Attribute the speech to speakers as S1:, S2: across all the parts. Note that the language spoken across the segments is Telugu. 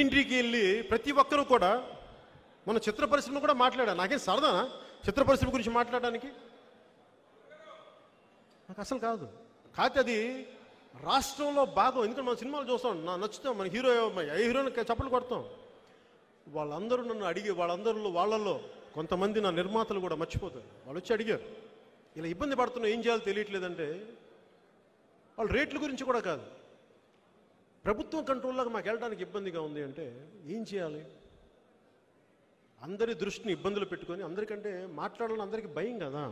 S1: ఇంటింటికి వెళ్ళి ప్రతి ఒక్కరూ కూడా మన చిత్ర పరిశ్రమ కూడా మాట్లాడా. నాకేం సరదానా చిత్ర పరిశ్రమ గురించి మాట్లాడడానికి? నాకు అసలు కాదు. కాకపోతే అది రాష్ట్రంలో భాగం. ఎందుకంటే మన సినిమాలు చూస్తాం, నచ్చుతాం, మన హీరో ఏ హీరోని చప్పట్లు కొడతాం. వాళ్ళందరూ నన్ను అడిగి వాళ్ళల్లో కొంతమంది నా నిర్మాతలు కూడా మర్చిపోతారు. వాళ్ళు వచ్చి అడిగారు, ఇలా ఇబ్బంది పడుతున్నా, ఏం చేయాలో తెలియట్లేదంటే, వాళ్ళు రేట్ల గురించి కూడా కాదు, ప్రభుత్వం కంట్రోల్లోకి మాకు వెళ్ళడానికి ఇబ్బందిగా ఉంది అంటే ఏం చేయాలి? అందరి దృష్టిని ఇబ్బందులు పెట్టుకొని, అందరికంటే మాట్లాడాలని అందరికీ భయం కదా,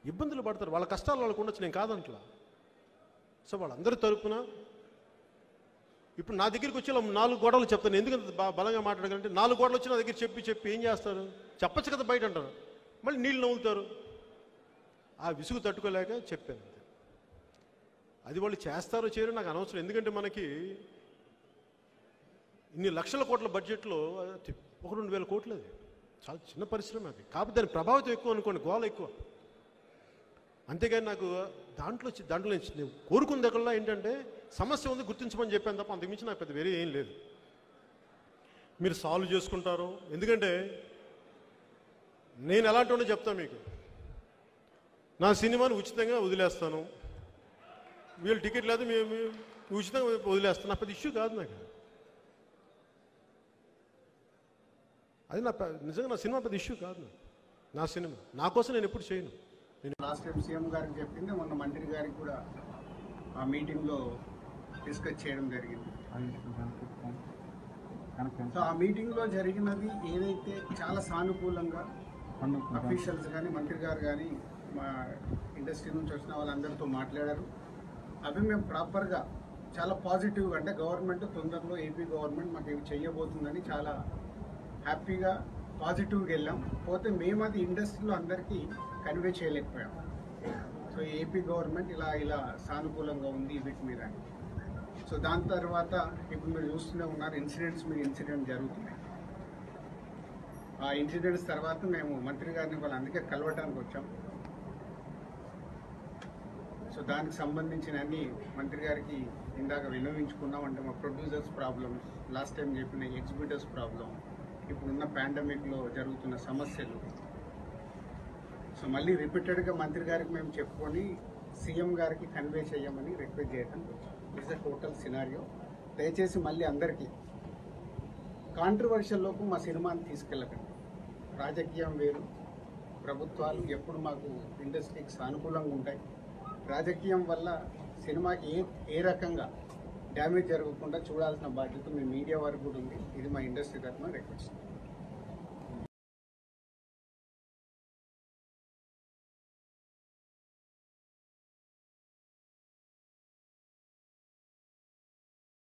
S1: ఇబ్బందులు పడతారు. వాళ్ళ కష్టాలు వాళ్ళకు ఉండొచ్చు, నేను కాదంట్లా. సో వాళ్ళందరి తరపున ఇప్పుడు నా దగ్గరికి వచ్చి 4 గోడలు చెప్తాను. ఎందుకంటే బలంగా మాట్లాడగలంటే 4 గోడలు వచ్చి నా దగ్గర చెప్పి ఏం చేస్తారు? చెప్పచ్చు కదా బయట అంటారు, మళ్ళీ నీళ్ళు నవ్వుతారు. ఆ విసుగు తట్టుకోలేక చెప్పాను. అది వాళ్ళు చేస్తారో చేయరో నాకు అనవసరం. ఎందుకంటే మనకి ఇన్ని లక్షల కోట్ల బడ్జెట్లో 1-2 వేల కోట్లు, అది చాలా చిన్న పరిశ్రమ. అది కాకపోతే దాని ప్రభావితం ఎక్కువ అనుకోండి, గోల ఎక్కువ. అంతేగాని నాకు దాంట్లో నేను కోరుకున్న దగ్గరలో ఏంటంటే సమస్య ఉంది గుర్తించమని చెప్పాను తప్ప అంతకుమించి నాకు పెద్ద వేరే ఏం లేదు. మీరు సాల్వ్ చేసుకుంటారు. ఎందుకంటే నేను ఎలాంటి వాడిని చెప్తాను మీకు, నా సినిమాని ఉచితంగా వదిలేస్తాను, వీళ్ళు టికెట్ లేదు మేము ఉచితంగా వదిలేస్తాను, నా పెద్ద ఇష్యూ కాదు నాకు. అది నిజంగా నా సినిమా పెద్ద ఇష్యూ కాదు. నా సినిమా నా కోసం నేను ఎప్పుడు చేయను.
S2: లాస్ట్ టైం సీఎం గారికి చెప్పింది, మొన్న మంత్రి గారికి కూడా ఆ మీటింగ్లో డిస్కస్ చేయడం జరిగింది. సో ఆ మీటింగ్లో జరిగినది ఏదైతే చాలా సానుకూలంగా అఫీషియల్స్ కానీ మంత్రి గారు కానీ మా ఇండస్ట్రీ నుంచి వచ్చిన వాళ్ళందరితో మాట్లాడారు. అవి మేము ప్రాపర్గా చాలా పాజిటివ్గా, అంటే గవర్నమెంట్ తొందరలో ఏపీ గవర్నమెంట్ మాకు ఇవి చెయ్యబోతుందని చాలా హ్యాపీగా పాజిటివ్గా వెళ్ళాం. పోతే మేము అది ఇండస్ట్రీలో అందరికీ కన్వే చేయలేకపోయాం. సో ఏపీ గవర్నమెంట్ ఇలా సానుకూలంగా ఉంది వీటి మీద. సో దాని తర్వాత ఇప్పుడు మీరు చూస్తూనే ఉన్నారు, ఇన్సిడెంట్ జరుగుతున్నాయి. ఆ ఇన్సిడెంట్స్ తర్వాత మేము మంత్రి గారిని అందుకే కలవటానికి వచ్చాం. సో దానికి సంబంధించిన అన్ని మంత్రి గారికి ఇందాక విన్నవించుకున్నాం. అంటే మా ప్రొడ్యూసర్స్ ప్రాబ్లమ్స్, లాస్ట్ టైం చెప్పిన ఎగ్జిబిటర్స్ ప్రాబ్లం, ఇప్పుడున్న పాండమిక్లో జరుగుతున్న సమస్యలు. సో మళ్ళీ రిపీటెడ్గా మంత్రి గారికి మేము చెప్పుకొని సీఎం గారికి కన్వే చేయమని రిక్వెస్ట్ చేయడం ఇస్ ద టోటల్ సినారియో. దయచేసి మళ్ళీ అందరికీ కాంట్రవర్షియల్లోకి మా సినిమాని తీసుకెళ్ళకండి. రాజకీయం వేరు, ప్రభుత్వాలు ఎప్పుడు మాకు ఇండస్ట్రీకి సానుకూలంగా ఉంటాయి. రాజకీయం వల్ల సినిమాకి ఏ రకంగా డ్యామేజ్ జరగకుండా చూడాల్సిన బాధ్యత మీ మీడియా వారికి కూడా ఉంది. ఇది మా ఇండస్ట్రీ తరఫున రిక్వెస్ట్.